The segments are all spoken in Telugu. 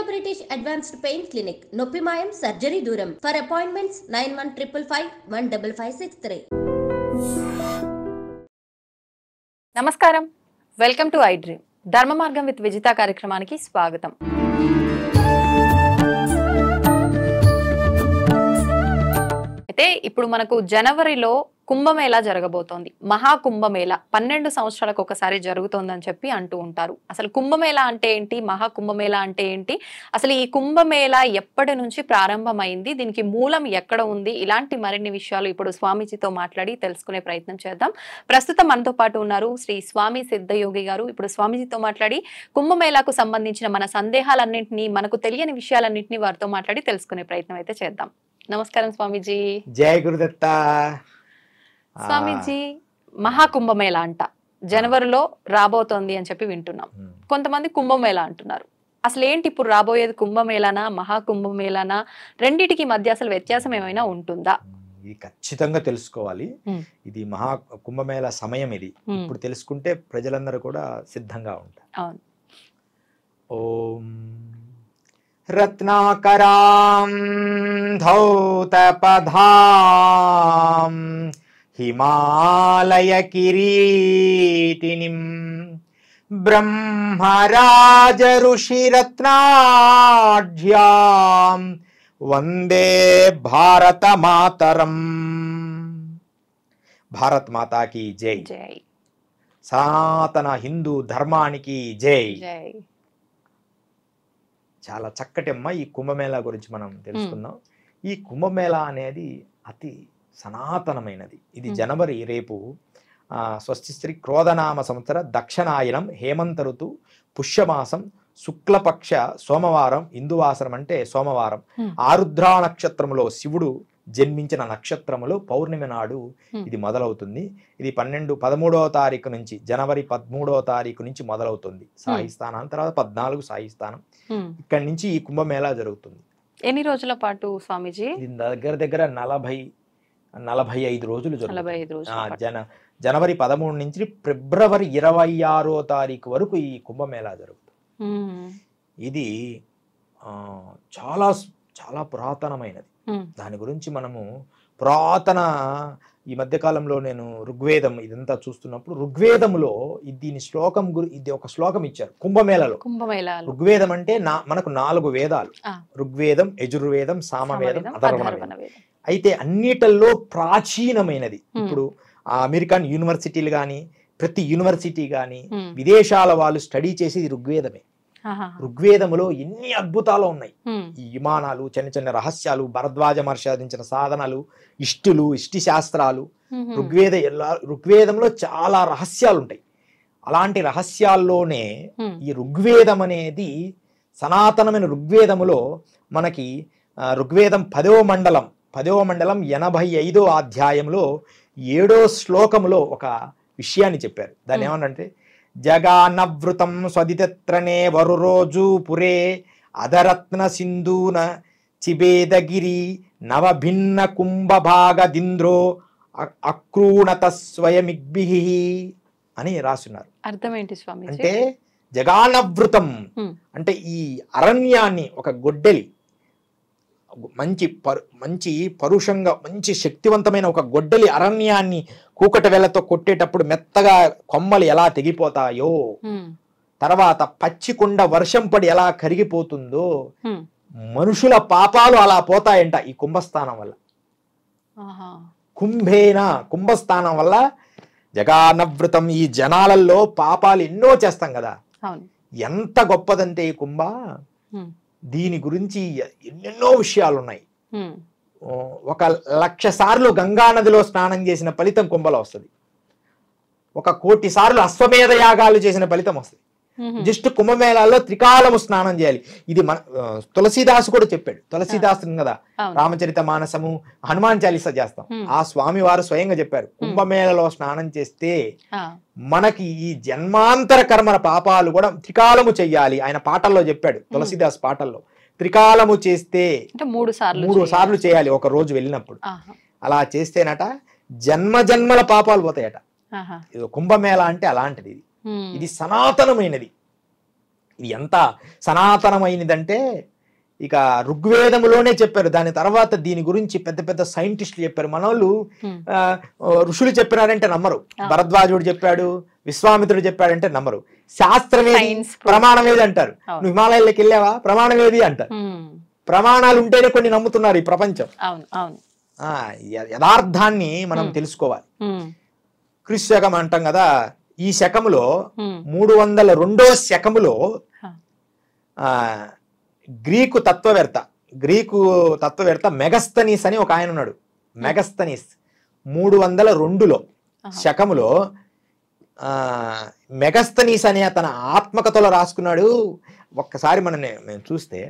British Advanced Pain Clinic, Noppimayam Surgery Duram. For appointments 9155515563. నమస్కారం, వెల్కమ్ టు ఐ డ్రీమ్. ధర్మ మార్గం విత్ విజిత కార్యక్రమానికి స్వాగతం. అయితే ఇప్పుడు మనకు జనవరిలో కుంభమేళా జరగబోతోంది. మహాకుంభమేళా 12 సంవత్సరాలకు ఒకసారి జరుగుతోందని చెప్పి అంటూ ఉంటారు. అసలు కుంభమేళా అంటే ఏంటి, మహాకుంభమేళా అంటే ఏంటి, అసలు ఈ కుంభమేళా ఎప్పటి నుంచి ప్రారంభమైంది, దీనికి మూలం ఎక్కడ ఉంది, ఇలాంటి మరిన్ని విషయాలు ఇప్పుడు స్వామీజీతో మాట్లాడి తెలుసుకునే ప్రయత్నం చేద్దాం. ప్రస్తుతం మనతో పాటు ఉన్నారు శ్రీ స్వామి సిద్ధయోగి గారు. ఇప్పుడు స్వామీజీతో మాట్లాడి కుంభమేళాకు సంబంధించిన మన సందేహాలన్నింటినీ, మనకు తెలియని విషయాలన్నింటినీ వారితో మాట్లాడి తెలుసుకునే ప్రయత్నం అయితే చేద్దాం. నమస్కారం స్వామీజీ. జయ గురుదత్త. స్వామీజీ, మహాకుంభమేళా అంట జనవరిలో రాబోతోంది అని చెప్పి వింటున్నాం. కొంతమంది కుంభమేళా అంటున్నారు. అసలు ఏంటి ఇప్పుడు రాబోయేది, కుంభమేళానా మహాకుంభమేళానా? రెండిటికి మధ్య అసలు వ్యత్యాసం ఏమైనా ఉంటుందా? ఇది ఖచ్చితంగా తెలుసుకోవాలి. ఇది మహా కుంభమేళా సమయం. ఇది ఇప్పుడు తెలుసుకుంటే ప్రజలందరూ కూడా సిద్ధంగా ఉంటారు. అవును. ఓం రత్నాకరాం ధౌతపధాం హిమాలయ కిరీటినిం బ్రహ్మరాజ ఋషిరత్నాఢ్యాం వందే భారత మాతరం. భారత్ మాతాకి జై. జై. సనాతన హిందూ ధర్మానికి జై. జై. చాలా చక్కటి అమ్మ. ఈ కుంభమేళా గురించి మనం తెలుసుకుందాం. ఈ కుంభమేళా అనేది అతి సనాతనమైనది. ఇది జనవరి రేపు స్వస్తి శ్రీ క్రోధనామ సంవత్సర దక్షిణాయనం హేమంత ఋతు పుష్యమాసం శుక్లపక్ష సోమవారం, ఇందువాసరం అంటే సోమవారం, ఆరుద్రా నక్షత్రములో శివుడు జన్మించిన నక్షత్రములో పౌర్ణమి నాడు ఇది మొదలవుతుంది. ఇది 13వ తారీఖు నుంచి, జనవరి 13వ తారీఖు నుంచి మొదలవుతుంది. సాయి స్థానం తర్వాత 14 సాయి స్థానం. ఇక్కడి నుంచి ఈ కుంభమేళా జరుగుతుంది. ఎన్ని రోజుల పాటు స్వామీజీ? ఇది దగ్గర 45 రోజులు జరుగుతుంది. జనవరి 13 నుంచి ఫిబ్రవరి 26వ తారీఖు వరకు ఈ కుంభమేళా జరుగుతుంది. ఇది చాలా చాలా పురాతనమైనది. దాని గురించి మనము ఈ మధ్య కాలంలో నేను ఋగ్వేదం ఇదంతా చూస్తున్నప్పుడు ఋగ్వేదంలో దీని శ్లోకం ఇది ఒక శ్లోకం ఇచ్చారు కుంభమేళలో. ఋగ్వేదం అంటే మనకు 4 వేదాలు: ఋగ్వేదం, యజుర్వేదం, సామవేదం, అథర్వణ. అయితే అన్నిటిల్లో ప్రాచీనమైనది. ఇప్పుడు అమెరికన్ యూనివర్సిటీలు కానీ, ప్రతి యూనివర్సిటీ కానీ, విదేశాల వాళ్ళు స్టడీ చేసేది ఋగ్వేదమే. ఋగ్వేదములో ఎన్ని అద్భుతాలు ఉన్నాయి. ఈ విమానాలు, చిన్న చిన్న రహస్యాలు, భరద్వాజ మహర్షి సాధించిన సాధనలు, ఇష్టి శాస్త్రాలు, ఋగ్వేదంలో చాలా రహస్యాలు ఉంటాయి. అలాంటి రహస్యాల్లోనే ఈ ఋగ్వేదం అనేది సనాతనమైన ఋగ్వేదములో మనకి ఋగ్వేదం 10వ మండలం 85వ అధ్యాయంలో 7వ శ్లోకములో ఒక విషయాన్ని చెప్పారు. దాన్ని ఏమన్నంటే, జగానవృతం స్వదిత్రనే వరురోజు పురే అధరత్న సింధూన చిబేదగిరి నవభిన్న కుంభభాగదింద్రో అక్రూణత స్వయమిగ్భిః అని రాస్తున్నారు. అర్థం ఏంటి స్వామి? అంటే జగానవృతం అంటే ఈ అరణ్యాన్ని ఒక గొడ్డలి, మంచి పరుషంగా మంచి శక్తివంతమైన ఒక గొడ్డలి అరణ్యాన్ని కూకట వేళ్లతో కొట్టేటప్పుడు మెత్తగా కొమ్మలు ఎలా తెగిపోతాయో, తర్వాత పచ్చికొండ వర్షం పడి ఎలా కరిగిపోతుందో, మనుషుల పాపాలు అలా పోతాయంట ఈ కుంభస్థానం వల్ల. కుంభస్థానం వల్ల జగానవృతం. ఈ జనాలలో పాపాలు ఎన్నో చేస్తాం కదా, ఎంత గొప్పదంటే ఈ కుంభ. దీని గురించి ఎన్నెన్నో విషయాలు ఉన్నాయి. 1,00,000 సార్లు గంగా నదిలో స్నానం చేసిన ఫలితం కుంభలో వస్తుంది. 1,00,00,000 సార్లు అశ్వమేధ యాగాలు చేసిన ఫలితం వస్తుంది. జస్ట్ కుంభమేళాలో త్రికాలము స్నానం చేయాలి. ఇది మన తులసీదాసు కూడా చెప్పాడు. తులసీదాసు కదా రామచరిత మానసము, హనుమాన్ చాలీసా చేస్తాం. ఆ స్వామి వారు స్వయంగా చెప్పారు, కుంభమేళలో స్నానం చేస్తే మనకి ఈ జన్మాంతర కర్మల పాపాలు కూడా త్రికాలము చెయ్యాలి. ఆయన పాటల్లో చెప్పాడు, తులసీదాస్ పాటల్లో. త్రికాలము చేస్తే 3 సార్లు చేయాలి ఒక రోజు వెళ్ళినప్పుడు. అలా చేస్తేనట జన్మల పాపాలు పోతాయట. కుంభమేళ అంటే అలాంటిది. ఇది సనాతనమైనది. ఇది ఎంత సనాతనమైనదంటే ఇక ఋగ్వేదములోనే చెప్పారు. దాని తర్వాత దీని గురించి పెద్ద పెద్ద సైంటిస్టులు చెప్పారు. మనోళ్ళు ఋషులు చెప్పినారంటే నమ్మరు. భరద్వాజుడు చెప్పాడు, విశ్వామిత్రుడు చెప్పాడంటే నమ్మరు. శాస్త్రం ఏది, ప్రమాణం ఏది అంటారు. నువ్వు హిమాలయాల్లోకి వెళ్ళావా, ప్రమాణం ఏది అంటారు. ప్రమాణాలు ఉంటేనే కొన్ని నమ్ముతున్నారు ఈ ప్రపంచం. యథార్థాన్ని మనం తెలుసుకోవాలి. క్రీస్తు శకం అంటాం కదా, ఈ శకములో 302వ శకములో గ్రీకు తత్వవేత్త మెగస్తనీస్ అని ఒక ఆయన ఉన్నాడు. మెగస్తనీస్ 302లో శకములో మెగస్తనీస్ అనే తన ఆత్మకథలో రాసుకున్నాడు. ఒక్కసారి మేము చూస్తే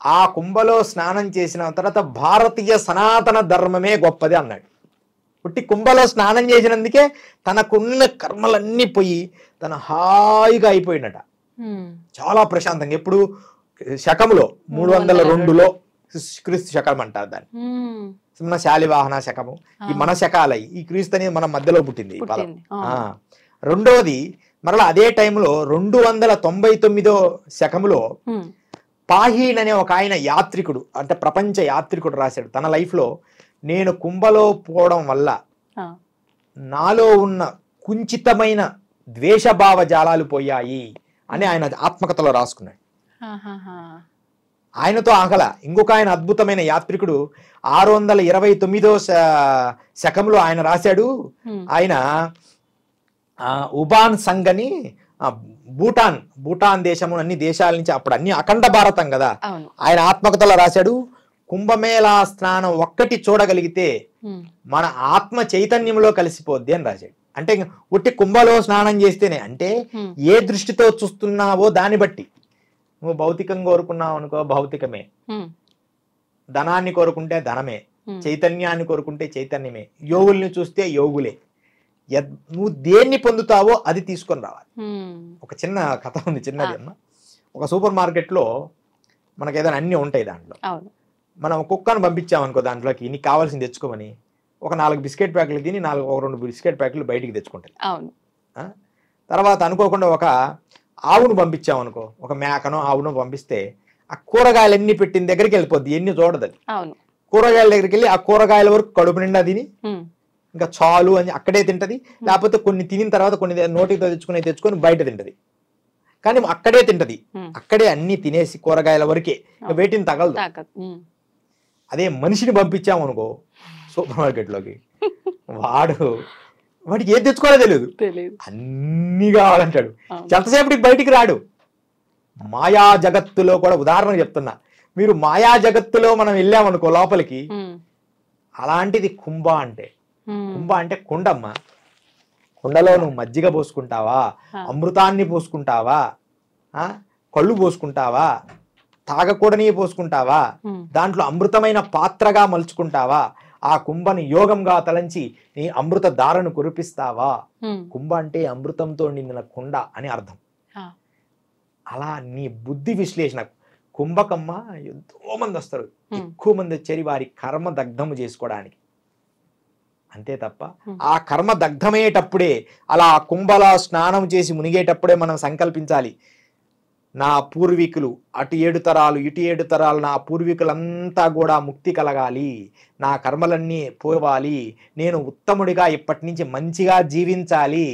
ఆ కుంభలో స్నానం చేసిన తర్వాత భారతీయ సనాతన ధర్మమే గొప్పది అన్నాడు. పుట్టి కుంభలో స్నానం చేసినందుకే తనకున్న కర్మలన్నీ పోయి తన హాయిగా అయిపోయినట, చాలా ప్రశాంతంగా. ఎప్పుడు శకములో 302లో క్రీస్తు శకం అంటారు దాన్ని. మన శాలివాహన శకము, ఈ మన శకాలై, ఈ క్రీస్తు అనేది మన మధ్యలో పుట్టింది ఈ పదం. రెండవది మరలా అదే టైంలో 299వ శకములో పాహీన్ అనే ఒక ఆయన యాత్రికుడు, అంటే ప్రపంచ యాత్రికుడు రాశాడు తన లైఫ్ లో, నేను కుంభలో పోవడం వల్ల నాలో ఉన్న కుంచితమైన ద్వేషభావ జాలాలు పోయాయి అని ఆయన ఆత్మకథలో రాసుకున్నాడు. ఆయనతో ఆగల ఇంకొక ఆయన అద్భుతమైన యాత్రికుడు 629వ శకంలో ఆయన రాశాడు. ఆయన ఉబాన్ సంఘ్ అని భూటాన్ దేశము, అన్ని దేశాల నుంచి, అప్పుడు అన్ని అఖండ భారతం కదా, ఆయన ఆత్మకథలో రాశాడు, కుంభమేళా స్నానం ఒక్కటి చూడగలిగితే మన ఆత్మ చైతన్యంలో కలిసిపోద్ది అని రాశాడు. అంటే ఉట్టి కుంభలో స్నానం చేస్తేనే, అంటే ఏ దృష్టితో చూస్తున్నావో దాన్ని బట్టి. నువ్వు భౌతికంగా కోరుకున్నావు అనుకో, భౌతికమే. ధనాన్ని కోరుకుంటే ధనమే, చైతన్యాన్ని కోరుకుంటే చైతన్యమే, యోగుల్ని చూస్తే యోగులే. నువ్వు దేన్ని పొందుతావో అది తీసుకొని రావాలి. ఒక చిన్న కథ ఉంది, చిన్నది అమ్మ. ఒక సూపర్ మార్కెట్లో మనకు ఏదైనా అన్ని ఉంటాయి, దాంట్లో మనం కుక్కను పంపించామనుకో, దాంట్లోకి నీకు కావాల్సింది తెచ్చుకోమని, ఒక 4 బిస్కెట్ ప్యాకెట్లు తిని 2 బిస్కెట్ ప్యాకెట్లు బయటికి తెచ్చుకుంటాయి. తర్వాత అనుకోకుండా ఒక ఆవును పంపించామనుకో, ఒక మేకనో ఆవును పంపిస్తే ఆ కూరగాయలన్నీ పెట్టిన దగ్గరికి వెళ్ళిపోద్ది, ఎన్ని చూడదు. కూరగాయల దగ్గరికి వెళ్ళి ఆ కూరగాయల వరకు కడుపు నిండా తిని ఇంకా చాలు అని అక్కడే తింటది. లేకపోతే కొన్ని తినిన తర్వాత కొన్ని నోటితో తెచ్చుకొని బయట తింటది. కానీ అక్కడే తింటది, అక్కడే అన్ని తినేసి కూరగాయల వరకే, వేటిని తగలదు. అదే మనిషిని పంపించామనుకో సూపర్ మార్కెట్లోకి, వాడికి ఏది తెచ్చుకోవాలో తెలియదు, అన్ని కావాలంటాడు. ఎంతసేపటికి బయటికి రాడు. మాయా జగత్తులో కూడా ఉదాహరణ చెప్తున్నా, మీరు మాయా జగత్తులో మనం వెళ్ళామనుకో లోపలికి, అలాంటిది కుంభ అంటే. కుంభ అంటే కుండమ్మ. కుండలో నువ్వు మజ్జిగ పోసుకుంటావా, అమృతాన్ని పోసుకుంటావా, కళ్ళు పోసుకుంటావా, తాగకూడని పోసుకుంటావా, దాంట్లో అమృతమైన పాత్రగా మలుచుకుంటావా, ఆ కుంభని యోగంగా తలంచి నీ అమృత ధారను కురిపిస్తావా. కుంభ అంటే అమృతంతో నిండిన కుండ అని అర్థం. అలా నీ బుద్ధి విశ్లేషణ. కుంభకమ్మ ఎంతో మంది వస్తారు, ఎక్కువ మంది వచ్చేది వారి కర్మ దగ్ధము చేసుకోవడానికి, అంతే తప్ప ఆ కర్మ దగ్ధమయ్యేటప్పుడే, అలా కుంభలా స్నానం చేసి మునిగేటప్పుడే మనం సంకల్పించాలి, నా పూర్వీకులు అటు 7 తరాలు ఇటు 7 తరాలు, నా పూర్వీకులంతా కూడా ముక్తి కలగాలి, నా కర్మలన్నీ పోవాలి, నేను ఉత్తముడిగా ఇప్పటి నుంచి మంచిగా జీవించాలి,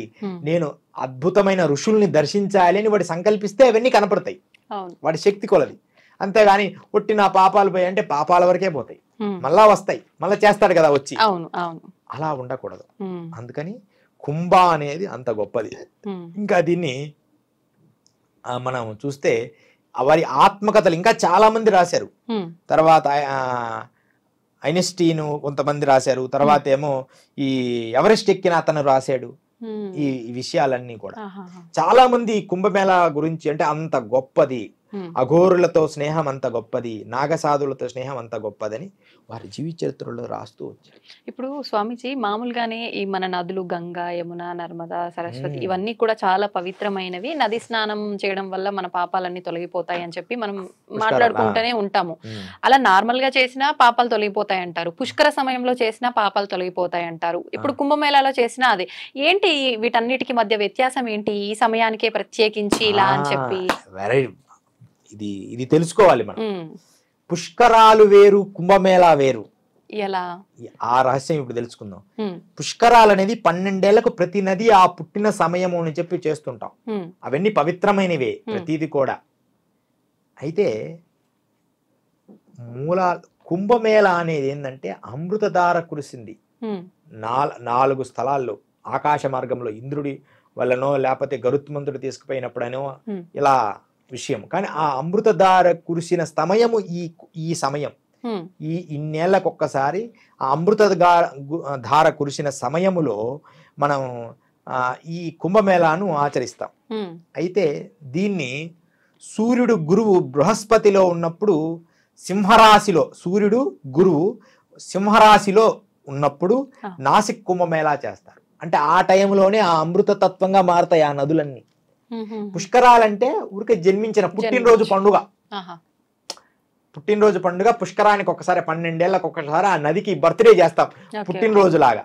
నేను అద్భుతమైన ఋషుల్ని దర్శించాలి అని వాడు సంకల్పిస్తే అవన్నీ కనపడతాయి, వాడి శక్తి కొలది. అంతేగాని ఒట్టి నా పాపాలు పోయి అంటే పాపాల వరకే పోతాయి, మళ్ళా వస్తాయి, మళ్ళా చేస్తాడు కదా వచ్చి. అలా ఉండకూడదు. అందుకని కుంభ అనేది అంత గొప్పది. ఇంకా దీన్ని మనం చూస్తే వారి ఆత్మకథలు ఇంకా చాలా మంది రాశారు. తర్వాత ఐన్స్టీన్ కొంతమంది రాశారు. తర్వాత ఏమో ఈ ఎవరెస్ట్ ఎక్కిన అతను రాశాడు. ఈ విషయాలన్నీ కూడా చాలా మంది కుంభమేళా గురించి, అంటే అంత గొప్పది, అఘోరులతో స్నేహం అంత గొప్పది, నాగసాధులతో స్నేహం అంత గొప్పదని వారి జీవిత చరిత్రలో రాస్తూ వచ్చారు. ఇప్పుడు స్వామీజీ మామూలుగానే ఈ మన నదులు గంగా, యమున, నర్మదా, సరస్వతి ఇవన్నీ కూడా చాలా పవిత్రమైనవి. నది స్నానం చేయడం వల్ల మన పాపాలన్నీ తొలగిపోతాయి అని చెప్పి మనం మాట్లాడుకుంటూనే ఉంటాము. అలా నార్మల్ గా చేసినా పాపాలు తొలగిపోతాయి అంటారు, పుష్కర సమయంలో చేసినా పాపాలు తొలగిపోతాయి అంటారు. ఇప్పుడు కుంభమేళాలో చేసినా అదే. ఏంటి వీటన్నిటికి మధ్య వ్యత్యాసం ఏంటి? ఈ సమయానికే ప్రత్యేకించి ఇలా అని చెప్పి ఇది తెలుసుకోవాలి మనం. పుష్కరాలు వేరు, కుంభమేళా వేరు. ఎలా? ఆ రహస్యం ఇప్పుడు తెలుసుకుందాం. పుష్కరాలు అనేది 12 ఏళ్లకు ప్రతి నది ఆ పుట్టిన సమయము అని చెప్పి చేస్తుంటాం. అవన్నీ పవిత్రమైనవే ప్రతిది కూడా. అయితే కుంభమేళా అనేది ఏంటంటే అమృతధార కురిసింది 4 స్థలాల్లో. ఆకాశ మార్గంలో ఇంద్రుడి వల్లనో లేకపోతే గరుత్మంతుడు తీసుకుపోయినప్పుడనో ఇలా విషయం. కానీ ఆ అమృతధార కురిసిన సమయము ఈ సమయం. ఇన్నేళ్లకు ఒక్కసారి ఆ అమృత ధార కురిసిన సమయములో మనం ఈ కుంభమేళాను ఆచరిస్తాం. అయితే దీన్ని సూర్యుడు గురువు బృహస్పతిలో ఉన్నప్పుడు సింహరాశిలో, సూర్యుడు గురువు సింహరాశిలో ఉన్నప్పుడు నాసిక్ కుంభమేళా చేస్తారు. అంటే ఆ టైంలోనే ఆ అమృత తత్వంగా మారతాయి ఆ నదులన్నీ. పుష్కరాలంటే ఊరికే జన్మించిన పుట్టినరోజు పండుగ. పుట్టినరోజు పండుగ పుష్కరానికి ఒకసారి 12 ఏళ్లకు ఒకసారి ఆ నదికి బర్త్డే చేస్తాం పుట్టినరోజు లాగా.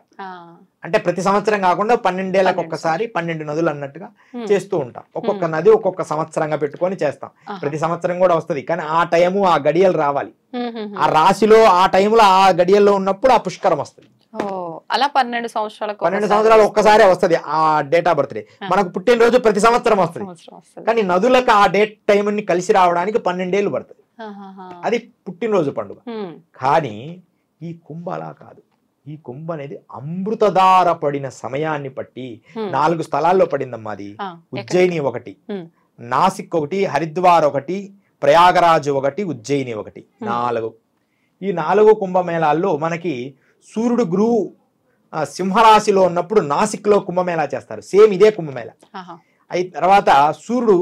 అంటే ప్రతి సంవత్సరం కాకుండా 12 ఏళ్లకు ఒక్కసారి 12 నదులు అన్నట్టుగా చేస్తూ ఉంటాం. ఒక్కొక్క నది ఒక్కొక్క సంవత్సరంగా పెట్టుకొని చేస్తాం. ప్రతి సంవత్సరం కూడా వస్తుంది, కానీ ఆ టైము ఆ గడియలు రావాలి. ఆ రాశిలో ఆ టైంలో ఆ గడియల్లో ఉన్నప్పుడు ఆ పుష్కరం వస్తుంది. అలా 12 సంవత్సరాలు ఒక్కసారి వస్తుంది ఆ డేట్ ఆఫ్ బర్త్డే. మనకు పుట్టినరోజు ప్రతి సంవత్సరం వస్తుంది, కానీ నదులకు ఆ డేట్ టైం ని కలిసి రావడానికి 12 ఏళ్ళు పడుతుంది. అది పుట్టినరోజు పండుగ. కానీ ఈ కుంభ అలా కాదు. ఈ కుంభ అనేది అమృతధార పడిన సమయాన్ని బట్టి 4 స్థలాల్లో పడిందమ్మా. అది ఉజ్జయిని ఒకటి, నాసిక్ ఒకటి, హరిద్వార్ ఒకటి, ప్రయాగరాజ్ ఒకటి, ఉజ్జయిని ఒకటి, 4. ఈ 4 కుంభమేళాల్లో మనకి సూర్యుడు గురువు సింహరాశిలో ఉన్నప్పుడు నాసిక్ లో కుంభమేళా చేస్తారు. సేమ్ ఇదే కుంభమేళా. అయితే తర్వాత సూర్యుడు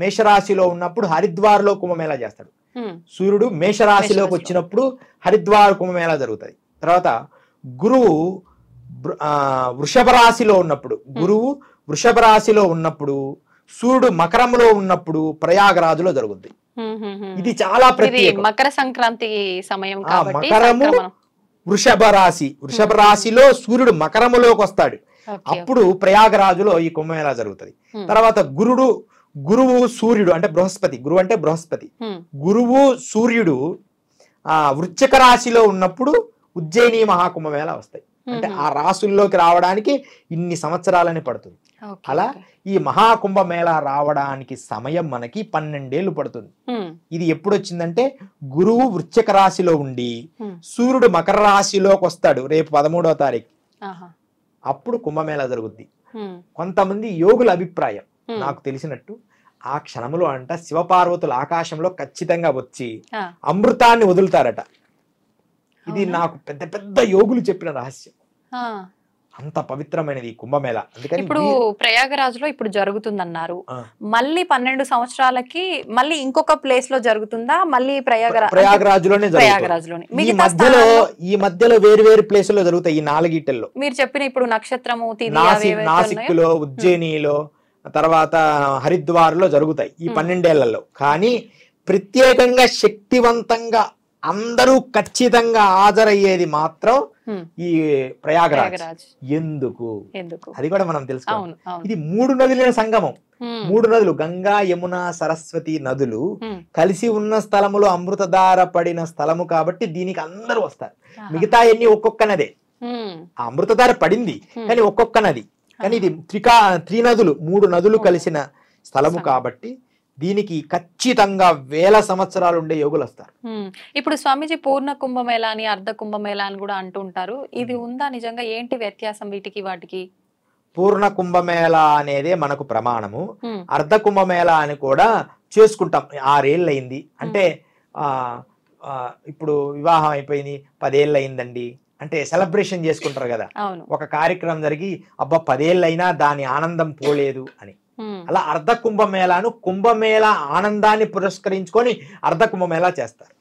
మేషరాశిలో ఉన్నప్పుడు హరిద్వార్ లో కుంభమేళా చేస్తాడు. సూర్యుడు మేషరాశిలోకి వచ్చినప్పుడు హరిద్వార్ కుంభమేళా జరుగుతుంది. తర్వాత గురువు వృషభ రాశిలో ఉన్నప్పుడు సూర్యుడు మకరంలో ఉన్నప్పుడు ప్రయాగరాజులో జరుగుద్ది. ఇది చాలా ప్రత్యేకం. మకర సంక్రాంతి సమయం. మకరము వృషభ రాశిలో సూర్యుడు మకరములోకి వస్తాడు. అప్పుడు ప్రయాగరాజులో ఈ కుంభమేళా జరుగుతుంది. తర్వాత గురువు సూర్యుడు అంటే బృహస్పతి, గురువు సూర్యుడు వృశ్చిక రాశిలో ఉన్నప్పుడు ఉజ్జయిని మహాకుంభమేళా వస్తాయి. అంటే ఆ రాశుల్లోకి రావడానికి ఇన్ని సంవత్సరాలని పడుతుంది. అలా ఈ మహాకుంభమేళా రావడానికి సమయం మనకి 12 ఏళ్ళు పడుతుంది. ఇది ఎప్పుడు వచ్చిందంటే గురువు వృశ్చిక రాశిలో ఉండి సూర్యుడు మకర రాశిలోకి వస్తాడు రేపు 13వ తారీఖు. అప్పుడు కుంభమేళా జరుగుద్ది. కొంతమంది యోగుల అభిప్రాయం నాకు తెలిసినట్టు ఆ క్షణంలో శివపార్వతులు ఆకాశంలో ఖచ్చితంగా వచ్చి అమృతాన్ని వదులుతారట. ఇది నాకు పెద్ద పెద్ద యోగులు చెప్పిన రహస్యం. అంత పవిత్రమైనది ఈ కుంభమేళా. అందుకని ఇప్పుడు ప్రయాగరాజ్ లో ఇప్పుడు జరుగుతుందన్నారు, మళ్ళీ 12 సంవత్సరాలకి మళ్ళీ ఇంకొక ప్లేస్ లో జరుగుతుందా? మళ్ళీ ప్రయాగరాజ్ లోనే ఈ మధ్యలో వేరు వేరు ప్లేస్ లో జరుగుతాయి. ఈ 4 గీటల్లో మీరు చెప్పిన ఇప్పుడు నక్షత్రము నాసిక్ లో, ఉజ్జయినిలో, తర్వాత హరిద్వార్ లో జరుగుతాయి ఈ 12 ఏళ్లలో. కానీ ప్రత్యేకంగా శక్తివంతంగా అందరూ ఖచ్చితంగా హాజరయ్యేది మాత్రం ఈ ప్రయాగరాజ్. ఎందుకు అది కూడా మనం తెలుసుకోవాలి. ఇది 3 నదుల సంగమం. 3 నదులు గంగా, యమున, సరస్వతి నదులు కలిసి ఉన్న స్థలములో అమృతధార పడిన స్థలము కాబట్టి దీనికి అందరూ వస్తారు. మిగతా ఎన్ని ఒక్కొక్క నదే. ఆ అమృతధార పడింది కానీ ఒక్కొక్క నది. కానీ ఇది 3 నదులు 3 నదులు కలిసిన స్థలము కాబట్టి దీనికి ఖచ్చితంగా 1000 సంవత్సరాలు ఉండే యోగులు వస్తారు. ఇప్పుడు స్వామీజీ పూర్ణ కుంభమేళా అని, అర్ధ కుంభమేళా అని కూడా అంటుంటారు. ఇది ఉందా నిజంగా? ఏంటి వ్యత్యాసం వీటికి వాటికి? పూర్ణ కుంభమేళా అనేదే మనకు ప్రమాణము. అర్ధ కుంభమేళా అని కూడా చేసుకుంటాం. 6 ఏళ్ళు అయింది అంటే ఇప్పుడు వివాహం అయిపోయింది 10 ఏళ్ళు అయిందండి అంటే సెలబ్రేషన్ చేసుకుంటారు కదా. ఒక కార్యక్రమం జరిగి అబ్బా 10 ఏళ్ళు అయినా దాని ఆనందం పోలేదు అని. అలా అర్ధ కుంభమేళాను కుంభమేళ ఆనందాన్ని పురస్కరించుకొని అర్ధ కుంభమేళా చేస్తారు.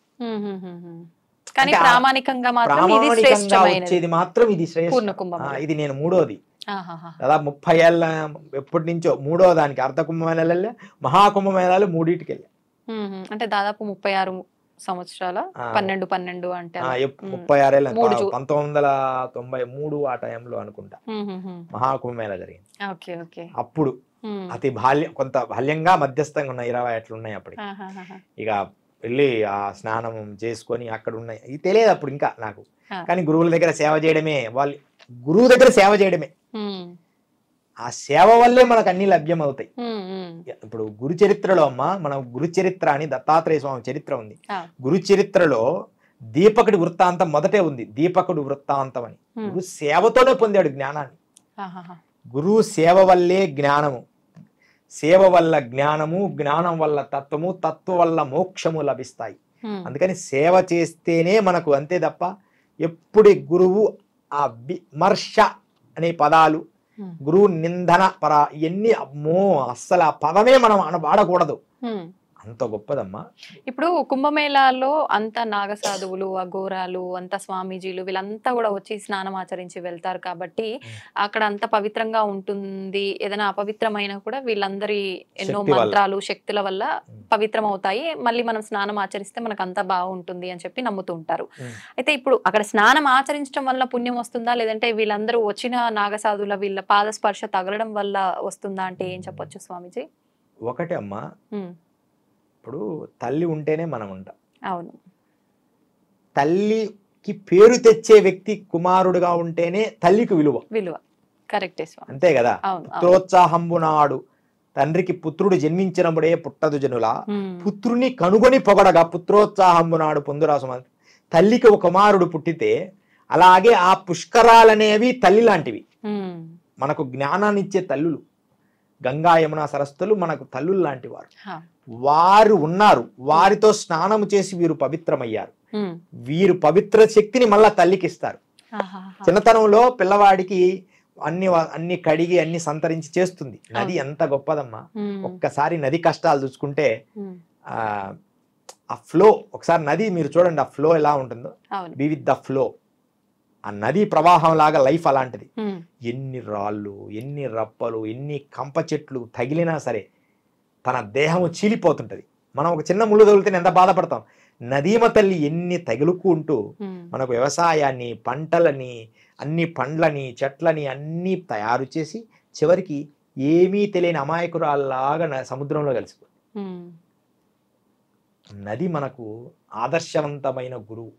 కానీ ప్రామాణికంగా మాత్రం ఇది ప్రామాణికంగా శ్రేష్టమైనది. వచ్చేది మాత్రం ఇది పూర్ణ శ్రేష్ఠ. కుంభమేళ. ఇది నేను మూడోది దాదాపు 30 ఏళ్ళ ఎప్పటి నుంచో మూడో దానికి అర్ధ కుంభమేళాలు వెళ్ళా, మహాకుంభమేళాలు మూడింటికి వెళ్ళా. అంటే దాదాపు 36 సంవత్సరాల 12 అంటే 36 ఏళ్ళ మూడు 1993 ఆ టైంలో అనుకుంటా మహాకుంభమేళా జరిగింది. Okay okay. అప్పుడు అతి కొంత బాల్యంగా మధ్యస్థంగా ఉన్న 20 ఏట్లు ఉన్నాయి అప్పటికి. ఇక వెళ్ళి ఆ స్నానం చేసుకొని అక్కడ ఉన్నాయి, ఇది తెలియదు అప్పుడు ఇంకా నాకు. కానీ గురువుల దగ్గర సేవ చేయడమే, వాళ్ళు గురువు దగ్గర సేవ చేయడమే, ఆ సేవ వల్లే మనకు అన్ని లభ్యం అవుతాయి. ఇప్పుడు గురు చరిత్రలో అమ్మ, మన గురు చరిత్ర అని దత్తాత్రేయ స్వామి చరిత్ర ఉంది. గురు చరిత్రలో దీపకుడి వృత్తాంతం మొదటే ఉంది, దీపకుడు వృత్తాంతం అని. గురు సేవతోనే పొందాడు జ్ఞానాన్ని. గురువు సేవ వల్లే జ్ఞానము, సేవ వల్ల జ్ఞానము, జ్ఞానం వల్ల తత్వము, తత్వం వల్ల మోక్షము లభిస్తాయి. అందుకని సేవ చేస్తేనే మనకు, అంతే తప్ప ఎప్పుడు గురువు ఆ విమర్శ అనే పదాలు, గురువు నిందన ఇవన్నీ అమ్మో అస్సలు ఆ పదమే మనం వాడకూడదు, అంత గొప్పదమ్మా. ఇప్పుడు కుంభమేళాలో అంత నాగసాధువులు, అఘోరాలు, అంత స్వామీజీలు వీళ్ళంతా కూడా వచ్చి స్నానం ఆచరించి వెళ్తారు కాబట్టి అక్కడ అంత పవిత్రంగా ఉంటుంది. ఏదైనా అపవిత్రమైనా కూడా వీళ్ళందరి ఎన్నో మంత్రాలు శక్తుల వల్ల పవిత్రం అవుతాయి, మళ్ళీ మనం స్నానం ఆచరిస్తే మనకు అంతా బాగుంటుంది అని చెప్పి నమ్ముతూ ఉంటారు. అయితే ఇప్పుడు అక్కడ స్నానం ఆచరించడం వల్ల పుణ్యం వస్తుందా, లేదంటే వీళ్ళందరూ వచ్చిన నాగసాధువుల వీళ్ళ పాద స్పర్శ తగలడం వల్ల వస్తుందా అంటే ఏం చెప్పొచ్చు స్వామీజీ? ఒకటే అమ్మా, ఇప్పుడు తల్లి ఉంటేనే మనం ఉంటాం. అవును. తల్లికి పేరు తెచ్చే వ్యక్తి కుమారుడుగా ఉంటేనే తల్లికి విలువ. కరెక్టే. అంతే కదా. పుత్రోత్సాహంబునాడు తండ్రికి పుత్రుడు జన్మించినప్పుడే పుట్టదు జనుల, పుత్రుని కనుగొని పొగడగా పుత్రోత్సాహంబునాడు పొందురాసు. తల్లికి ఒక కుమారుడు పుట్టితే అలాగే ఆ పుష్కరాలనేవి తల్లి లాంటివి, మనకు జ్ఞానాన్ని ఇచ్చే తల్లులు. గంగా యమున సరస్సులు మనకు తల్లులు లాంటి వారు. వారు ఉన్నారు, వారితో స్నానము చేసి వీరు పవిత్రమయ్యారు. వీరు పవిత్ర శక్తిని మళ్ళా తల్లికి ఇస్తారు. చిన్నతనంలో పిల్లవాడికి అన్ని కడిగి అన్ని సంతరించి చేస్తుంది నది. ఎంత గొప్పదమ్మా. ఒక్కసారి నది కష్టాలు చూసుకుంటే ఆ ఫ్లో, ఒకసారి నది మీరు చూడండి, ఆ ఫ్లో ఎలా ఉంటుందో. Be with the flow. ఆ నదీ ప్రవాహం లాగా లైఫ్ అలాంటిది. ఎన్ని రాళ్ళు, ఎన్ని రప్పలు, ఎన్ని కంప చెట్లు తగిలినా సరే తన దేహము చీలిపోతుంటది. మనం ఒక చిన్న ముళ్ళు తగిలితే ఎంత బాధపడతాం. నదీమ తల్లి ఎన్ని తగులుకుంటూ మనకు వ్యవసాయాన్ని, పంటలని, అన్ని పండ్లని, చెట్లని అన్ని తయారు చేసి చివరికి ఏమీ తెలియని అమాయకురాల్లాగా సముద్రంలో కలిసిపోతుంది. నది మనకు ఆదర్శవంతమైన గురువు.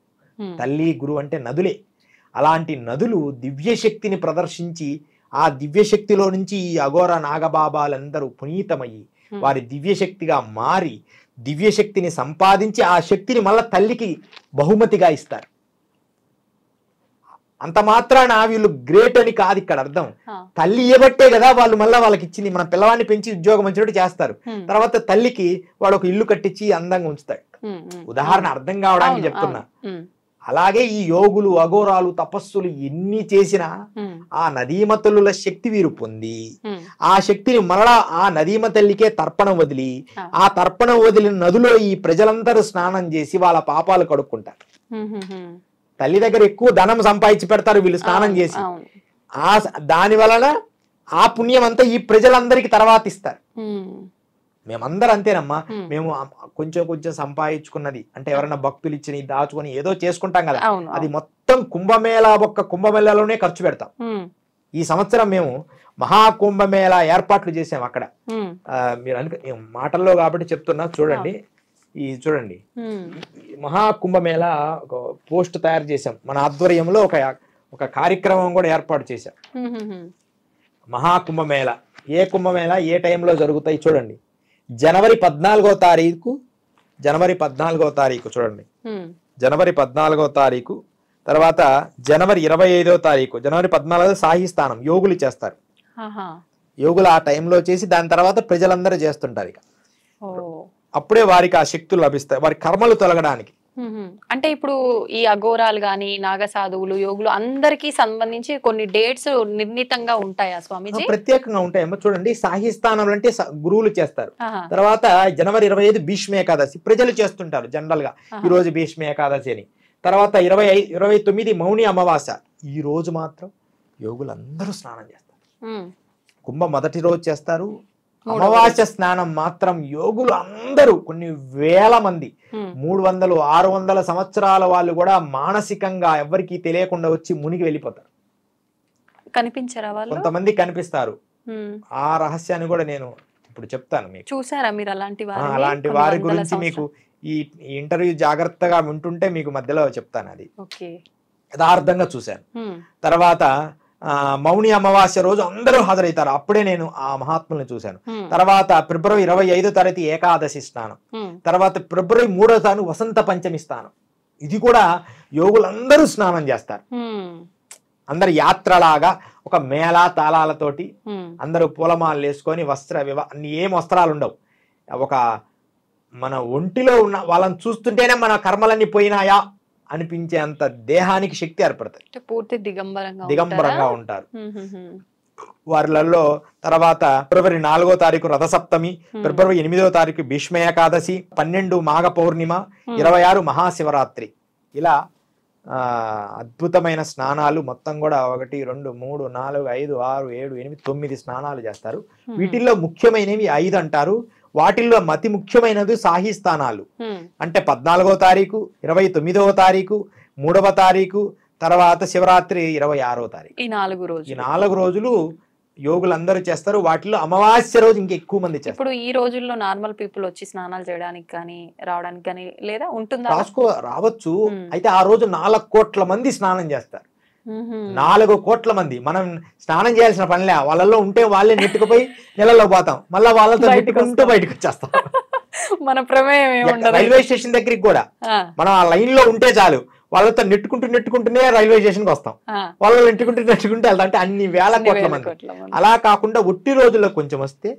తల్లి గురువు అంటే నదులే. అలాంటి నదులు దివ్యశక్తిని ప్రదర్శించి ఆ దివ్యశక్తిలో నుంచి ఈ అఘోర నాగబాబాలందరూ పునీతమయ్యి వారి దివ్యశక్తిగా మారి దివ్యశక్తిని సంపాదించి ఆ శక్తిని మళ్ళా తల్లికి బహుమతిగా ఇస్తారు. అంత మాత్రాన వీళ్ళు గ్రేట్ అని కాదు ఇక్కడ అర్థం. తల్లి ఇవ్వబట్టే కదా వాళ్ళు మళ్ళీ వాళ్ళకి ఇచ్చింది. మన పిల్లవాడిని పెంచి ఉద్యోగం వచ్చినట్టు చేస్తారు, తర్వాత తల్లికి వాడు ఒక ఇల్లు కట్టించి అందంగా ఉంచుతాడు. ఉదాహరణ అర్థం కావడానికి చెప్తున్నా. అలాగే ఈ యోగులు, అఘోరాలు, తపస్సులు ఎన్ని చేసినా ఆ నదీమతల్లుల శక్తి వీరు పొంది ఆ శక్తిని మరలా ఆ నదీమ తల్లికే తర్పణం వదిలి ఆ తర్పణం వదిలిన నదిలో ఈ ప్రజలందరూ స్నానం చేసి వాళ్ళ పాపాలు కడుక్కుంటారు. తల్లి దగ్గర ఎక్కువ ధనం సంపాదించి పెడతారు వీళ్ళు స్నానం చేసి. దాని వలన ఆ పుణ్యం అంతా ఈ ప్రజలందరికి తర్వాత ఇస్తారు. మేమందరం అంతేనమ్మా. మేము కొంచెం కొంచెం సంపాదించుకున్నది అంటే ఎవరైనా భక్తులు ఇచ్చి దాచుకొని ఏదో చేసుకుంటాం కదా, అది మొత్తం కుంభమేళాలోనే ఖర్చు పెడతాం. ఈ సంవత్సరం మేము మహాకుంభమేళా ఏర్పాట్లు చేసాం అక్కడ. మీరు మాటల్లో కాబట్టి చెప్తున్నా, చూడండి. ఈ చూడండి, మహాకుంభమేళా ఒక పోస్ట్ తయారు చేసాం మన ఆధ్వర్యంలో. ఒక కార్యక్రమం కూడా ఏర్పాటు చేశాం. మహాకుంభమేళా ఏ కుంభమేళా ఏ టైంలో జరుగుతాయి చూడండి. జనవరి 14వ తారీఖు చూడండి. జనవరి 14వ తారీఖు తర్వాత జనవరి 25వ తారీఖు. జనవరి 14 సాహి స్థానం యోగులు చేస్తారు. యోగులు ఆ టైంలో చేసి దాని తర్వాత ప్రజలందరూ చేస్తుంటారు. ఇక అప్పుడే వారికి ఆ శక్తులు లభిస్తాయి, వారి కర్మలు తొలగడానికి. అంటే ఇప్పుడు ఈ అఘోరాలు గాని నాగసాధువులు యోగులు అందరికీ సంబంధించి కొన్ని డేట్స్ నిర్ణీతంగా ఉంటాయా స్వామీజీ? ప్రత్యేకంగా ఉంటాయమ్మా. చూడండి, సాహి స్థానంలో అంటే గురువులు చేస్తారు. ఆహా. తర్వాత జనవరి 25 భీష్మ ఏకాదశి ప్రజలు చేస్తుంటారు జనరల్ గా, ఈ రోజు భీష్మ ఏకాదశి అని. తర్వాత 29 మౌని అమావాస్య, ఈ రోజు మాత్రం యోగులందరూ స్నానం చేస్తారు. కుంభ మొదటి రోజు చేస్తారు. అమావాస్య స్నానం మాత్రం యోగులు అందరూ కొన్ని వేల మంది 300 600 సంవత్సరాల వాళ్ళు కూడా మానసికంగా ఎవరికి తెలియకుండా వచ్చి మునిగి వెళ్ళిపోతారు. కనిపించరా వాళ్ళు? కొంతమంది కనిపిస్తారు. ఆ రహస్యాన్ని కూడా నేను ఇప్పుడు చెప్తాను మీకు. చూసారా మీరు అలాంటి వారి గురించి మీకు ఈ ఇంటర్వ్యూ జాగ్రత్తగా వింటుంటే మీకు మధ్యలో చెప్తాను. అది యథార్థంగా చూశాను. తర్వాత మౌని అమావాస్య రోజు అందరూ హాజరవుతారు. అప్పుడే నేను ఆ మహాత్ముల్ని చూశాను. తర్వాత ఫిబ్రవరి 25వ తారీఖు ఏకాదశి స్నానం. తర్వాత ఫిబ్రవరి 3వ తారీఖు వసంత పంచమి స్నానం. ఇది కూడా యోగులందరూ స్నానం చేస్తారు. అందరు యాత్రలాగా ఒక మేళ తాళాలతోటి అందరూ పూలమాలలు వేసుకొని ఏం వస్త్రాలు ఉండవు. ఒక మన ఒంటిలో ఉన్న వాళ్ళని చూస్తుంటేనే మన కర్మలన్నీ పోయినాయా అనిపించేంత దేహానికి శక్తి ఏర్పడుతుంది. పూర్తి దిగంబరంగా ఉంటారు వారిలో. తర్వాత ఫిబ్రవరి 4వ తారీఖు రథసప్తమి, ఫిబ్రవరి 8వ తారీఖు భీష్మ ఏకాదశి, 12 మాఘ పౌర్ణిమ, 26 మహాశివరాత్రి. ఇలా అద్భుతమైన స్నానాలు మొత్తం కూడా 1 2 3 4 5 6 7 8 9 స్నానాలు చేస్తారు. వీటిల్లో ముఖ్యమైనవి 5 అంటారు. వాటిల్లో అతి ముఖ్యమైనది సాహి స్థానాలు. అంటే 14వ తారీఖు, 29వ తారీఖు, 3వ తారీఖు, తర్వాత శివరాత్రి 26వ తారీఖు. ఈ 4 రోజులు యోగులందరూ చేస్తారు. వాటిలో అమావాస్య రోజు ఇంకా ఎక్కువ మంది చేస్తారు. ఇప్పుడు ఈ రోజుల్లో నార్మల్ పీపుల్ వచ్చి స్నానాలు చేయడానికి కానీ రావడానికి కానీ లేదా ఉంటుందా? రావచ్చు. అయితే ఆ రోజు 4 కోట్ల మంది స్నానం చేస్తారు. 4 కోట్ల మంది. మనం స్నానం చేయాల్సిన పనిలే, వాళ్ళలో ఉంటే వాళ్ళే నెట్టుకుపోయి నెలలో పోతాం, మళ్ళీ వాళ్ళతో నెట్టుకుంటూ బయటకు వచ్చేస్తాం. మన ప్రమేయం రైల్వే స్టేషన్ దగ్గరికి కూడా మనం ఆ లైన్ లో ఉంటే చాలు, వాళ్ళతో నెట్టుకుంటూనే రైల్వే స్టేషన్ కి వస్తాం. వాళ్ళు నెట్టుకుంటూ వెళ్తాం. అంటే అన్ని వేల కోట్ల మంది. అలా కాకుండా ఒట్టి రోజుల్లో కొంచెం వస్తే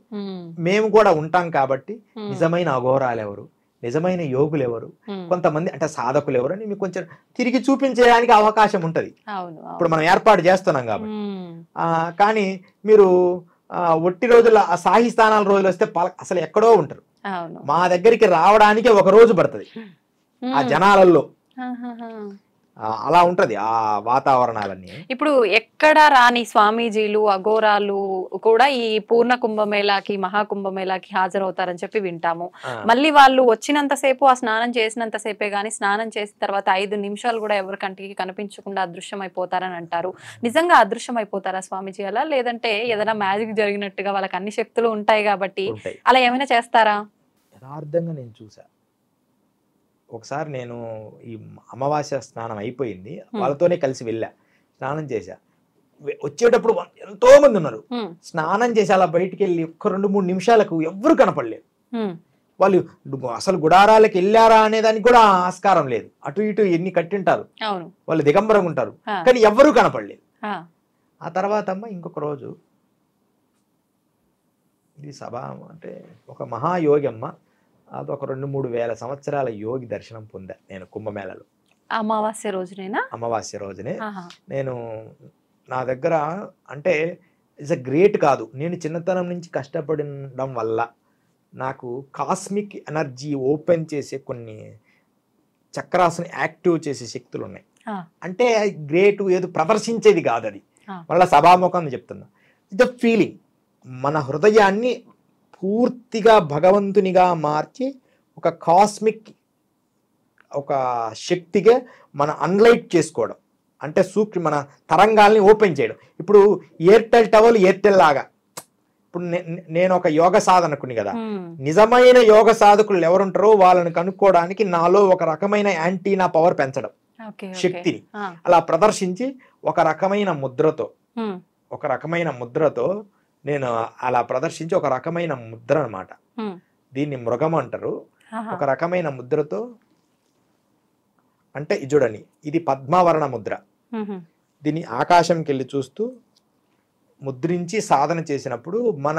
మేము కూడా ఉంటాం. కాబట్టి నిజమైన అఘోరాలు ఎవరు, నిజమైన యోగులు ఎవరు, కొంతమంది అంటే సాధకులు ఎవరు అని మీకు కొంచెం తిరిగి చూపించడానికి అవకాశం ఉంటది. ఇప్పుడు మనం ఏర్పాటు చేస్తున్నాం కాబట్టి. కానీ మీరు ఒట్టి రోజుల సాహి స్థానాల రోజులు వస్తే అసలు ఎక్కడో ఉంటారు. మా దగ్గరికి రావడానికి 1 రోజు పడుతుంది ఆ జనాలలో. అలా ఉంటది ఆ వాతావరణాలన్నీ. ఇప్పుడు ఎక్కడ రాని స్వామీజీలు అఘోరాలు కూడా ఈ పూర్ణ కుంభమేళాకి మహాకుంభమేళాకి హాజరవుతారని చెప్పి వింటాము. మళ్ళీ వాళ్ళు వచ్చినంతసేపు ఆ స్నానం చేసినంతసేపే గానీ స్నానం చేసిన తర్వాత 5 నిమిషాలు కూడా ఎవరి కంటికి కనిపించకుండా అదృశ్యం అయిపోతారని అంటారు. నిజంగా అదృశ్యం అయిపోతారా స్వామీజీ అలా, లేదంటే ఏదైనా మ్యాజిక్ జరిగినట్టుగా వాళ్ళకి అన్ని శక్తులు ఉంటాయి కాబట్టి అలా ఏమైనా చేస్తారా? యథార్థంగా నేను చూసా. ఒకసారి నేను ఈ అమావాస్య స్నానం అయిపోయింది, వాళ్ళతోనే కలిసి వెళ్ళా, స్నానం చేశా. వచ్చేటప్పుడు ఎంతో మంది ఉన్నారు. స్నానం చేసి అలా బయటికి వెళ్ళి 1 2 3 నిమిషాలకు ఎవ్వరు కనపడలేదు. వాళ్ళు అసలు గుడారాలకు వెళ్ళారా అనే దానికి కూడా ఆస్కారం లేదు. అటు ఇటు ఎన్ని కట్టింటారు, వాళ్ళు దిగంబరంగా ఉంటారు, కానీ ఎవ్వరూ కనపడలేదు. ఆ తర్వాత అమ్మ ఇంకొక రోజు, ఇది సభ అంటే ఒక మహాయోగి అమ్మ, అదొక 2 3 వేల సంవత్సరాల యోగి దర్శనం పొందా నేను కుంభమేళలో. అమావాస్య రోజునేనా? అమావాస్య రోజునే. నేను నా దగ్గర అంటే ఇట్స్ అ గ్రేట్ కాదు, నేను చిన్నతనం నుంచి కష్టపడడం వల్ల నాకు కాస్మిక్ ఎనర్జీ ఓపెన్ చేసే కొన్ని చక్రాస్ని యాక్టివ్ చేసే శక్తులు ఉన్నాయి. అంటే గ్రేట్ ఏదో ప్రదర్శించేది కాదు, అది మళ్ళీ సభాముఖం చెప్తున్నా. It's a feeling. మన హృదయాన్ని పూర్తిగా భగవంతునిగా మార్చి ఒక కాస్మిక్ ఒక శక్తిగా మన అన్లైట్ చేసుకోవడం, అంటే మన తరంగాల్ని ఓపెన్ చేయడం. ఇప్పుడు ఎయిర్టెల్ టవర్ ఎయిర్టెల్ లాగా. ఇప్పుడు నేను ఒక యోగ సాధనకుని కదా, నిజమైన యోగ సాధకులు ఎవరుంటారో వాళ్ళని కనుక్కోవడానికి నాలో ఒక రకమైన యాంటీనా పవర్ పెంచడం, శక్తిని అలా ప్రదర్శించి ఒక రకమైన ముద్రతో నేను అలా ప్రదర్శించి ఒక రకమైన ముద్ర అన్నమాట. దీన్ని మృగం అంటారు. ఒక రకమైన ముద్రతో, అంటే చూడండి, ఇది పద్మావరణ ముద్ర. దీన్ని ఆకాశంకి వెళ్ళి చూస్తూ ముద్రించి సాధన చేసినప్పుడు మన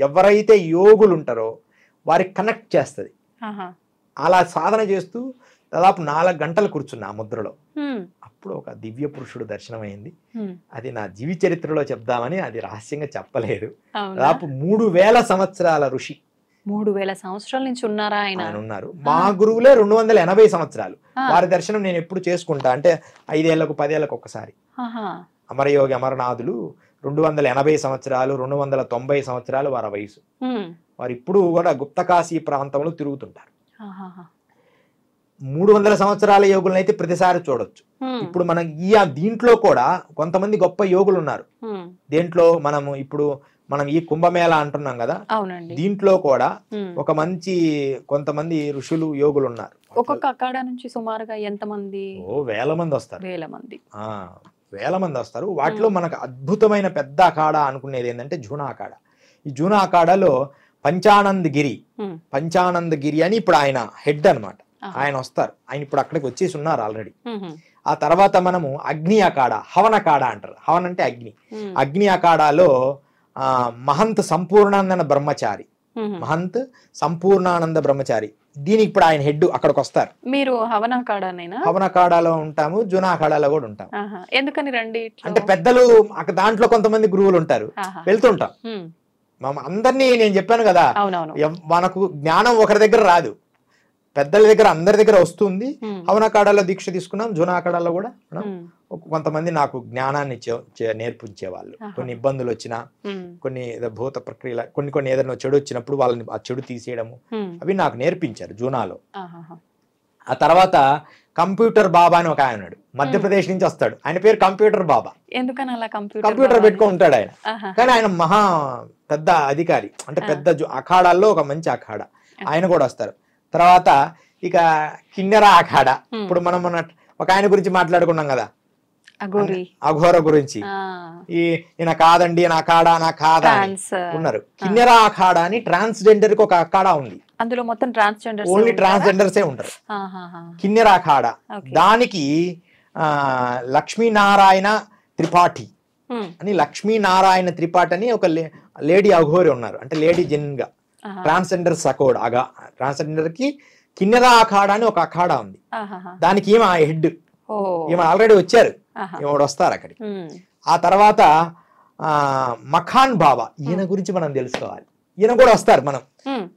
ఎవరైతే యోగులు ఉంటారో వారికి కనెక్ట్ చేస్తుంది. అలా సాధన చేస్తూ దాదాపు 4 గంటలు కూర్చున్నా ఆ ముద్రలో. అప్పుడు ఒక దివ్య పురుషుడు దర్శనమైంది. అది నా జీవి చరిత్రలో చెప్దామని అది రహస్యంగా చెప్పలేదు. దాదాపు 3000 సంవత్సరాల ఋషి. 3000 సంవత్సరాల నుంచి ఉన్నారా ఆయన? ఉన్నారు. మా గురువులే 280 సంవత్సరాలు. వారి దర్శనం నేను ఎప్పుడు చేసుకుంటా అంటే 5 ఏళ్లకు 10 ఏళ్లకు ఒక్కసారి. అమరయోగి అమరనాథులు 280 సంవత్సరాలు 290 సంవత్సరాలు వారి వయసు. వారు ఇప్పుడు కూడా గుప్తకాశీ ప్రాంతంలో తిరుగుతుంటారు. 300 సంవత్సరాల యోగులను అయితే ప్రతిసారి చూడొచ్చు. ఇప్పుడు మనం దీంట్లో కూడా కొంతమంది గొప్ప యోగులు ఉన్నారు. దేంట్లో మనం ఈ కుంభమేళ అంటున్నాం కదా, దీంట్లో కూడా ఒక మంచి కొంతమంది ఋషులు యోగులు ఉన్నారు. ఒక్కొక్క అఖాడా నుంచి సుమారుగా ఎంతమంది? వేల మంది వస్తారు. వేల మంది వస్తారు. వాటిలో మనకు అద్భుతమైన పెద్ద అఖాడా అనుకునేది ఏంటంటే జూనా అఖాడా. ఈ జూనా అఖాడాలో పంచానంద్ గిరి అని ఇప్పుడు ఆయన హెడ్ అన్నమాట. ఆయన వస్తారు. ఆయన ఇప్పుడు అక్కడికి వచ్చేసి ఉన్నారు ఆల్రెడీ. ఆ తర్వాత మనము అగ్ని అఖాడా, హవన్ అఖాడా అంటారు. హవన్ అంటే అగ్ని అఖాడాలో మహంత్ సంపూర్ణానంద బ్రహ్మచారి దీనికి ఇప్పుడు ఆయన హెడ్ అక్కడికి వస్తారు. మీరు హవన్ అఖాడాలో ఉంటాము, జూనా అఖాడాలో కూడా ఉంటాము. ఎందుకని రండి అంటే పెద్దలు దాంట్లో కొంతమంది గురువులు ఉంటారు, వెళ్తుంటాం. అందరినీ నేను చెప్పాను కదా, మనకు జ్ఞానం ఒకరి దగ్గర రాదు, పెద్దల దగ్గర అందరి దగ్గర వస్తుంది. హవన్ అఖాడాలో దీక్ష తీసుకున్నాం, జూనా అఖాడాలో కూడా కొంతమంది నాకు జ్ఞానాన్ని నేర్పించేవాళ్ళు. కొన్ని ఇబ్బందులు వచ్చినా, కొన్ని భూత ప్రక్రియల కొన్ని ఏదైనా చెడు వచ్చినప్పుడు వాళ్ళని ఆ చెడు తీసేయడము అవి నాకు నేర్పించారు జూనాలో. ఆ తర్వాత కంప్యూటర్ బాబా అని ఒక ఆయన ఉన్నాడు, మధ్యప్రదేశ్ నుంచి వస్తాడు. ఆయన పేరు కంప్యూటర్ బాబా. ఎందుకని అలా కంప్యూటర్ పెట్టుకొని ఉంటాడు ఆయన. కానీ ఆయన మహా పెద్ద అధికారి, అంటే పెద్ద అఖాడాల్లో ఒక మంచి అఖాడా. ఆయన కూడా వస్తారు. తర్వాత ఇక కిన్నెర అఖాడా. ఇప్పుడు మనం ఒక ఆయన గురించి మాట్లాడుకున్నాం కదా, అఘోర గురించి. ఈయన కాదండి నా అఖాడా నా కాదా ఉన్నారు. కిన్నెర అఖాడా అని ట్రాన్స్జెండర్ కి ఒక అఖాడా ఉంది. అందులో మొత్తం ట్రాన్స్జెండర్స్, ఓన్లీ ట్రాన్స్జెండర్సే ఉంటారు. కిన్నెర అఖాడా. దానికి లక్ష్మీనారాయణ త్రిపాఠి అని ఒక లేడీ అఘోరి ఉన్నారు. అంటే లేడీ జెన్ గా ట్రాన్స్జెండర్స్ ట్రాన్స్జెండర్ కి కిన్నెర అఖాడా అని ఒక అఖాడా ఉంది. దానికి ఈమె హెడ్. ఈమె ఆల్రెడీ వచ్చారు, ఈమె వస్తారు అక్కడికి. ఆ తర్వాత మఖాన్ బాబా, ఈయన గురించి మనం తెలుసుకోవాలి. ఈయన కూడా వస్తారు. మనం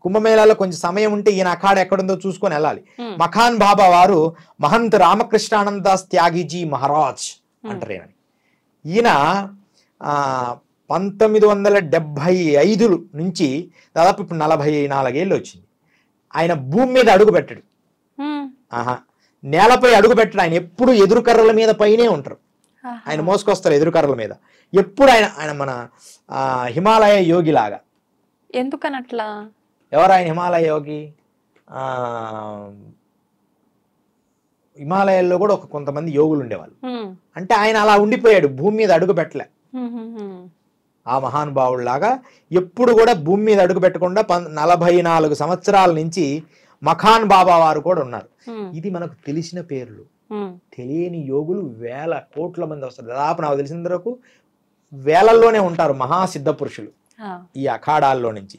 కుంభమేళాలో కొంచెం సమయం ఉంటే ఈయన అఖాడా ఎక్కడుందో చూసుకొని వెళ్ళాలి. మఖాన్ బాబా వారు మహంత్ రామకృష్ణానంద దాస్ త్యాగిజీ మహారాజ్ అంటారు. ఈయన 1975 నుంచి దాదాపు ఇప్పుడు 44 ఏళ్ళు వచ్చింది. ఆయన భూమి మీద అడుగు పెట్టడు, నేలపై అడుగు పెట్టడు. ఆయన ఎప్పుడు ఎదురు కర్రల మీద పైనే ఉంటారు. ఆయన మోసుకొస్తారు ఎదురు కర్రల మీద. ఎప్పుడు ఆయన మన హిమాలయ యోగి లాగా. ఎందుకనట్లా? ఎవరు ఆయన హిమాలయ యోగి? హిమాలయాల్లో కూడా కొంతమంది యోగులు ఉండేవాళ్ళు. అంటే ఆయన అలా ఉండిపోయాడు, భూమి మీద అడుగు పెట్టలే. ఆ మహానుభావుడిలాగా ఎప్పుడు కూడా భూమి మీద అడుగు పెట్టకుండా 44 సంవత్సరాల నుంచి మఖాన్ బాబా వారు కూడా ఉన్నారు. ఇది మనకు తెలిసిన పేర్లు. తెలియని యోగులు వేల కోట్ల మంది వస్తారు. దాదాపు నాకు తెలిసిన వరకు వేలల్లోనే ఉంటారు మహాసిద్ధ పురుషులు ఈ అఖాడాల్లో నుంచి.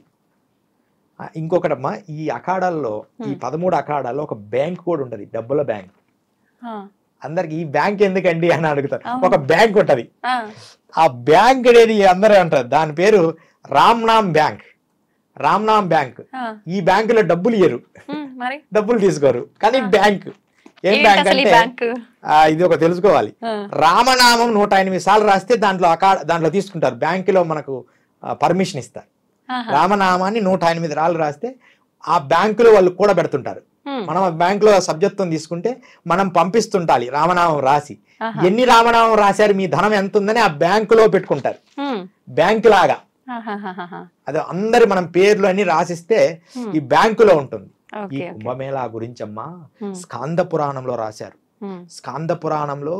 ఇంకొకటమ్మా, ఈ అఖాడాల్లో ఈ 13 అఖాడాల్లో ఒక బ్యాంక్ కూడా ఉంటది, డబ్బుల బ్యాంక్. అందరికి ఈ బ్యాంక్ ఎందుకండి అని అడుగుతారు. ఒక బ్యాంక్ ఉంటది. ఆ బ్యాంక్ అనేది అందరూ అంటారు, దాని పేరు రామ్నామ్ బ్యాంక్. ఈ బ్యాంకులో డబ్బులు ఇయ్యరు, డబ్బులు తీసుకోరు, కానీ బ్యాంక్. ఏం బ్యాంక్ అంటే ఇది ఒక తెలుసుకోవాలి. రామనామం 108 సార్లు రాస్తే దాంట్లో తీసుకుంటారు. బ్యాంకులో మనకు పర్మిషన్ ఇస్తారు. రామనామాన్ని 108 సార్లు రాస్తే ఆ బ్యాంకులో వాళ్ళు కూడా పెడుతుంటారు. మనం ఆ బ్యాంకులో సభ్యత్వం తీసుకుంటే మనం పంపిస్తుంటాలి రామనామం రాసి. ఎన్ని రామనామం రాశారు, మీ ధనం ఎంత ఉందని ఆ బ్యాంకులో పెట్టుకుంటారు. బ్యాంకు లాగా అదే అందరు మనం పేర్లు అన్ని రాసిస్తే ఈ బ్యాంకులో ఉంటుంది. ఈ కుంభమేళా గురించి అమ్మా స్కాంద పురాణంలో రాశారు. స్కాంద పురాణంలో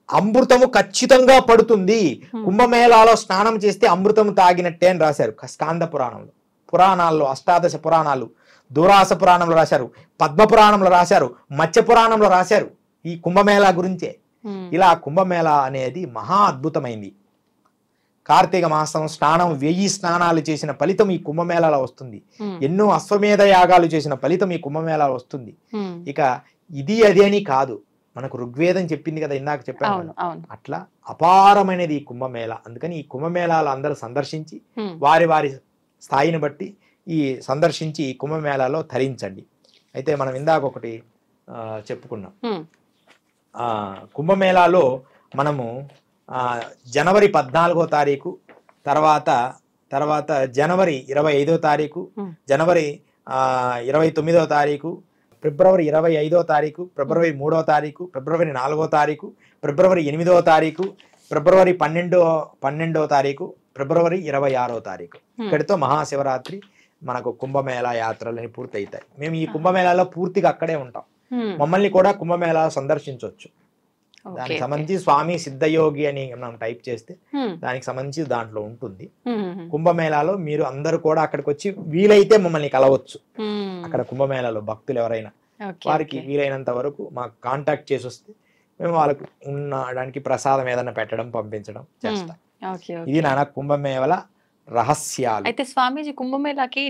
అమృతము ఖచ్చితంగా పడుతుంది, కుంభమేళాలో స్నానం చేస్తే అమృతము తాగినట్టే అని రాశారు స్కాంద పురాణంలో. పురాణాల్లో 18 పురాణాలు, దూరాస పురాణంలో రాశారు, పద్మ పురాణంలో రాశారు, మత్స్య పురాణంలో రాశారు ఈ కుంభమేళా గురించే. ఇలా కుంభమేళా అనేది మహా అద్భుతమైంది. కార్తీక మాసం స్నానం 1000 స్నానాలు చేసిన ఫలితం ఈ కుంభమేళాలో వస్తుంది. ఎన్నో అశ్వమేధ యాగాలు చేసిన ఫలితం ఈ కుంభమేళాలో వస్తుంది. ఇక ఇది అది అని కాదు, మనకు ఋగ్వేదం చెప్పింది కదా, ఇందాక చెప్పాను అవును కదా. అవును అట్లా అపారమైనది ఈ కుంభమేళ. అందుకని ఈ కుంభమేళాలు అందరూ సందర్శించి వారి వారి స్థాయిని బట్టి ఈ సందర్శించి ఈ కుంభమేళాలో ధరించండి. అయితే మనం ఇందాక ఒకటి చెప్పుకున్నాం, కుంభమేళాలో మనము జనవరి 14వ తారీఖు తర్వాత జనవరి 25వ తారీఖు, జనవరి 29వ తారీఖు, ఫిబ్రవరి 25వ తారీఖు, ఫిబ్రవరి 3వ తారీఖు, ఫిబ్రవరి 4వ తారీఖు, ఫిబ్రవరి 8వ తారీఖు, ఫిబ్రవరి 12వ తారీఖు, ఫిబ్రవరి 26వ తారీఖు. ఇక్కడితో మహాశివరాత్రి మనకు కుంభమేళా యాత్రలని పూర్తయితాయి. మేము ఈ కుంభమేళాలో పూర్తిగా అక్కడే ఉంటాం. మమ్మల్ని కూడా కుంభమేళా సందర్శించవచ్చు. దానికి సంబంధించి స్వామి సిద్ధయోగి అని మనం టైప్ చేస్తే దానికి సంబంధించి దాంట్లో ఉంటుంది. కుంభమేళాలో మీరు అందరూ కూడా అక్కడికి వచ్చి వీలైతే మమ్మల్ని కలవచ్చు. అక్కడ కుంభమేళాలో భక్తులు ఎవరైనా వారికి వీలైనంత వరకు మాకు కాంటాక్ట్ చేసి వస్తే మేము వాళ్ళకు ఉండడానికి ప్రసాదం ఏదైనా పెట్టడం పంపించడం చేస్తాం. ఇది నాన్న కుంభమేళ రహస్యాలు. అయితే స్వామీజీ, కుంభమేళాకి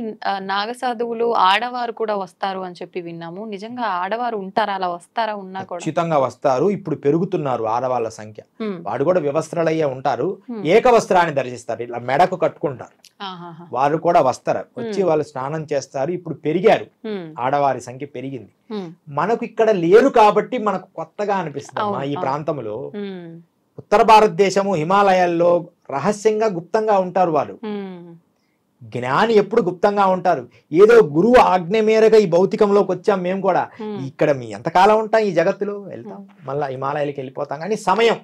నాగసాధువులు ఆడవారు కూడా వస్తారు అని చెప్పి విన్నాము. నిజంగా ఆడవారు ఉంటారా? అలా వస్తారా? ఉన్నా కూడా ఖచ్చితంగా వస్తారు. ఇప్పుడు పెరుగుతున్నారు ఆడవాళ్ళ సంఖ్య. వాడు కూడా వివస్త్రాలయ్యే ఉంటారు, ఏకవస్త్రాన్ని దర్శిస్తారు, ఇలా మెడకు కట్టుకుంటారు. వారు కూడా వస్తారు, వచ్చి వాళ్ళు స్నానం చేస్తారు. ఇప్పుడు పెరిగారు, ఆడవారి సంఖ్య పెరిగింది. మనకు ఇక్కడ లేరు కాబట్టి మనకు కొత్తగా అనిపిస్తుంది. ఈ ప్రాంతంలో ఉత్తర భారతదేశము హిమాలయాల్లో రహస్యంగా గుప్తంగా ఉంటారు. వారు జ్ఞాని ఎప్పుడు గుప్తంగా ఉంటారు. ఏదో గురువు ఆజ్ఞ మేరగా ఈ భౌతికంలోకి వచ్చాం. మేము కూడా ఇక్కడ మీ ఎంతకాలం ఉంటాం ఈ జగత్తులో, వెళ్తాం మళ్ళా హిమాలయాలకి వెళ్ళిపోతాం. కానీ సమయం,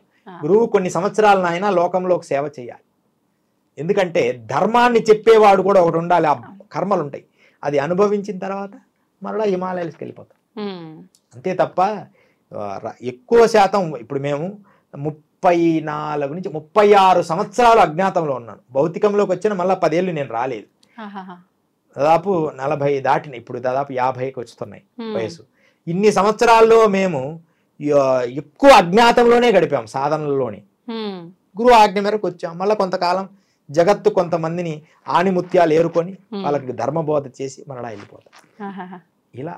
గురువు కొన్ని సంవత్సరాలు నాయన లోకంలోకి సేవ చేయాలి. ఎందుకంటే ధర్మాన్ని చెప్పేవాడు కూడా ఒకటి ఉండాలి. ఆ కర్మలు ఉంటాయి, అది అనుభవించిన తర్వాత మరలా హిమాలయాలకి వెళ్ళిపోతాం. అంతే తప్ప ఎక్కువ శాతం ఇప్పుడు మేము 34 నుంచి 36 సంవత్సరాలు అజ్ఞాతంలో ఉన్నాను. భౌతికంలోకి వచ్చిన మళ్ళీ 10 ఏళ్ళు నేను రాలేదు. దాదాపు 40 దాటిన, ఇప్పుడు దాదాపు 50కి వస్తున్నాయి వయసు. ఇన్ని సంవత్సరాల్లో మేము ఎక్కువ అజ్ఞాతంలోనే గడిపాం, సాధనలోనే. గురువు ఆజ్ఞ మేరకు వచ్చాం. మళ్ళీ కొంతకాలం జగత్తు కొంతమందిని ఆణిముత్యాలు ఏరుకొని వాళ్ళకి ధర్మబోధ చేసి మరలా వెళ్ళిపోతాం. ఇలా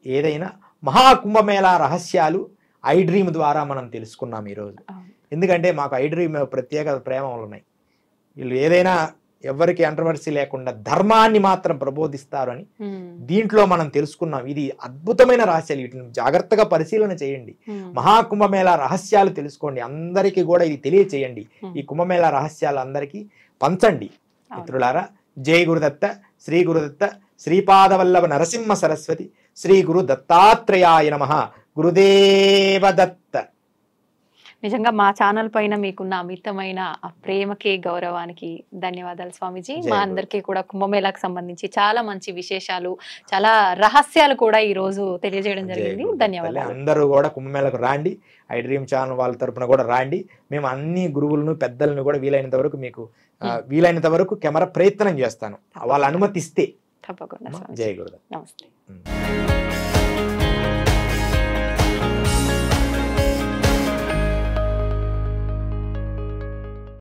ఏదైనా మహాకుంభమేళా రహస్యాలు ఐ డ్రీమ్ ద్వారా మనం తెలుసుకున్నాం ఈరోజు. ఎందుకంటే మాకు ఐ డ్రీమ్ ప్రత్యేక ప్రేమలు ఉన్నాయి. వీళ్ళు ఏదైనా ఎవరికి కంట్రవర్సీ లేకుండా ధర్మాన్ని మాత్రం ప్రబోధిస్తారు అని దీంట్లో మనం తెలుసుకున్నాం. ఇది అద్భుతమైన రహస్యాలు, వీటిని జాగ్రత్తగా పరిశీలన చేయండి. మహాకుంభమేళా రహస్యాలు తెలుసుకోండి, అందరికీ కూడా ఇది తెలియచేయండి. ఈ కుంభమేళా రహస్యాలు అందరికీ పంచండి మిత్రులారా. జై గురుదత్త, శ్రీ గురుదత్త, శ్రీపాదవల్లభ నరసింహ సరస్వతి, శ్రీ గురు దత్తాత్రేయాయ నమః. గురుదేవ దత్త. నిజంగా మా ఛానల్ పైన మీకున్న అమితమైన ఆ ప్రేమకి, గౌరవానికి ధన్యవాదాలు స్వామీజీ. మా అందరికీ కూడా కుంభమేళాకు సంబంధించి చాలా మంచి విశేషాలు, చాలా రహస్యాలు కూడా ఈ రోజు తెలియజేయడం జరిగింది. ధన్యవాదాలు. అందరూ కూడా కుంభమేళాకు రాండి, ఐ డ్రీమ్ ఛానల్ వాళ్ళ తరపున కూడా రాండి. మేము అన్ని గురువులను పెద్దలను కూడా వీలైనంత వరకు మీకు వీలైనంత వరకు కెమెరా ప్రయత్నం చేస్తాను, వాళ్ళ అనుమతిస్తే. తప్పకుండా. జై గురుదేవ్. నమస్తే.